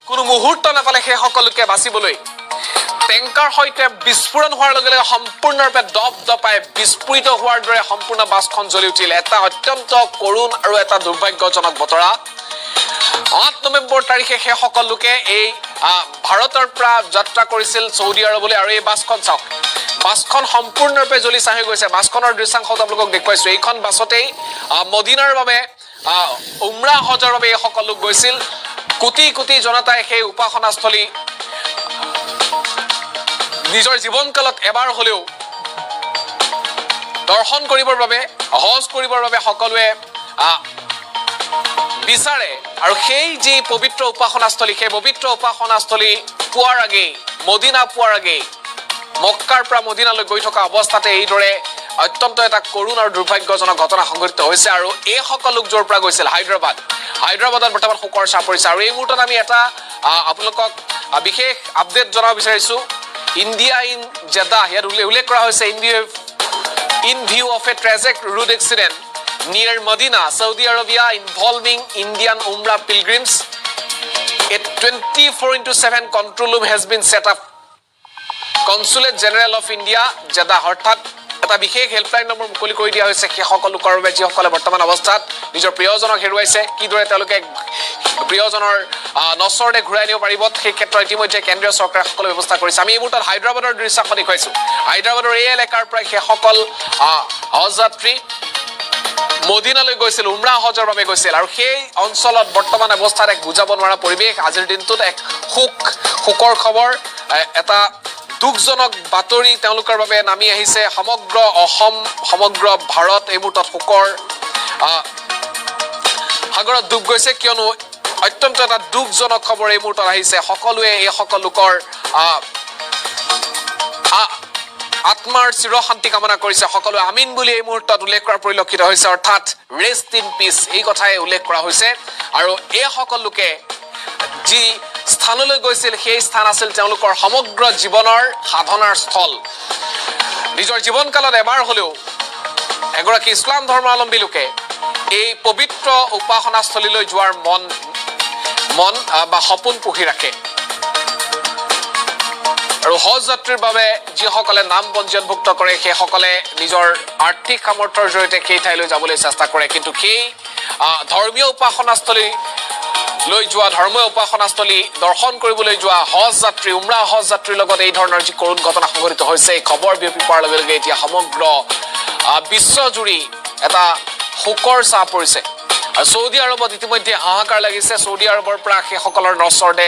কোনো মুহূৰ্ত নাপালে সেই সকলোকে বাচিবলৈ টেংকাৰ সৈতে বিস্ফোৰণ হোৱাৰ লগে লগে সম্পূৰ্ণৰূপে দপদপাই বিস্ফোৰিত হোৱাৰ দৰে সম্পূৰ্ণ বাছখন জ্বলি উঠিল এটা অত্যন্ত কৰুণ আৰু এটা দুৰ্ভাগ্যজনক বতৰা 8 নৱেম্বৰ তাৰিখে সেই সকল লোকে এই ভাৰতৰ পৰা যাত্ৰা কৰিছিল সৌদি আৰৱলৈ আৰু এই বাছখন চাওক বাছখন সম্পূৰ্ণৰূপে জ্বলি চাহ হৈ গৈছে বাছখনৰ দৃশ্যাংশ আপোনালোকক দেখুৱাইছো এইখন বাছতেই মদিনাৰ বাবে উমৰা হজৰ বাবে এই সকল লোক গৈছিল কোটি কোটি জনতাই সেই উপাসনাস্থলী নিজৰ জীৱনকালত এবাৰ হলেও দৰ্শন কৰিবৰ বাবে হজ কৰিবৰ বাবে সকলোৱে বিচাৰে আৰু সেই যি পবিত্ৰ উপাসনাস্থলী সেই পবিত্ৰ উপাসনাস্থলী পোৱাৰ আগেই মদিনা পোৱাৰ আগেই মক্কাৰ পৰা মদিনালৈ গৈ থকা অৱস্থাতে এইদৰে অত্যন্ত এটা কৰুণ আৰু দুৰ্ভাগ্যজনক ঘটনা সংঘটিত হৈছে আৰু এই সকল লোক য'ৰ পৰা গৈছিল হায়দৰাবাদত বৰ্তমান শোকৰ ছাঁ পৰিছে আৰু এই মুহূৰ্তত আমি এটা আপোনালোকক বিশেষ আপডেট জনাব বিচাৰিছো ইণ্ডিয়া ইন জেডাহ ইয়াত উল্লেখ কৰা হৈছে in view of a tragic road accident near Medina, Saudi Arabia involving Indian Umrah pilgrims. A 24/7 control room has been set up. Consulate General of India, Jeddah, অৰ্থাৎ এটা বিশেষ হেল্পলাইন নম্বৰ মুকলি কৰি দিয়া হৈছে সেই সকল লোকৰ বাবে যিসকলে বৰ্তমান অৱস্থাত নিজৰ প্ৰিয়জনক হেৰুৱাইছে কিদৰে তেওঁলোকে প্ৰিয়জনৰ নচৰতে ঘূৰাই নিব পাৰিব সেই ক্ষেত্ৰত ইতিমধ্যে কেন্দ্ৰীয় চৰকাৰে সকলো ব্যৱস্থা কৰিছে আমি এই মুহূৰ্তত হায়দৰাবাদৰ দৃশ্যাংশ দেখুৱাইছো হায়দৰাবাদৰ এই এলেকাৰ পৰা সেই সকল হজ যাত্ৰী মদিনালৈ গৈছিল উমৰা হজৰ বাবে গৈছিল আৰু সেই অঞ্চলত বৰ্তমান অৱস্থাত এক বুজাব নোৱাৰা পৰিৱেশ আজিৰ দিনটোত এক শোকৰ খবৰ এটা দুখজনক বাতৰি তেওঁলোকৰ বাবে নামি আহিছে সমগ্ৰ অসম সমগ্ৰ ভাৰত এই মুহূৰ্তত শোকৰ সাগৰত ডুব গৈছে কিয়নো অত্যন্ত এটা দুখজনক খবৰ এই মুহূৰ্তত আহিছে সকলোৱে এই সকল লোকৰ আত্মাৰ চিৰশান্তি কামনা কৰিছে সকলোৱে আমিন বুলি এই মুহূৰ্তত উল্লেখ কৰা পৰিলক্ষিত হৈছে অৰ্থাৎ ৰেষ্ট ইন পিচ এই কথাই উল্লেখ কৰা হৈছে আৰু এই সকল লোকে যি স্থানলৈ গৈছিল সেই স্থান আছিল তেওঁলোকৰ সমগ্ৰ জীৱনৰ সাধনাৰ স্থল নিজৰ জীৱনকালত এবাৰ হলেও এগৰাকী ইছলাম ধৰ্মাৱলম্বী লোকে এই পবিত্ৰ উপাসনাস্থলীলৈ যোৱাৰ মন বা সপোন পুহি ৰাখে আৰু হজ যাত্ৰীৰ বাবে যিসকলে নাম পঞ্জীয়নভুক্ত কৰে সেইসকলে নিজৰ আৰ্থিক সামৰ্থ্যৰ জৰিয়তে সেই ঠাইলৈ যাবলৈ চেষ্টা কৰে কিন্তু সেই ধৰ্মীয় উপাসনাস্থলী লৈ যোৱা ধৰ্মীয় উপাসনাস্থলী দৰ্শন কৰিবলৈ যোৱা হজ যাত্ৰী উমৰা হজ যাত্ৰীৰ লগত এই ধৰণৰ যি কৰুণ ঘটনা সংঘটিত হৈছে এই খবৰ বিয়পি পোৱাৰ লগে লগে এতিয়া সমগ্ৰ বিশ্বজুৰি এটা শোকৰ ছাঁ পৰিছে আৰু সৌদি আৰৱত ইতিমধ্যে হাহাকাৰ লাগিছে সৌদি আৰৱৰ পৰা সেইসকলৰ নচৰতে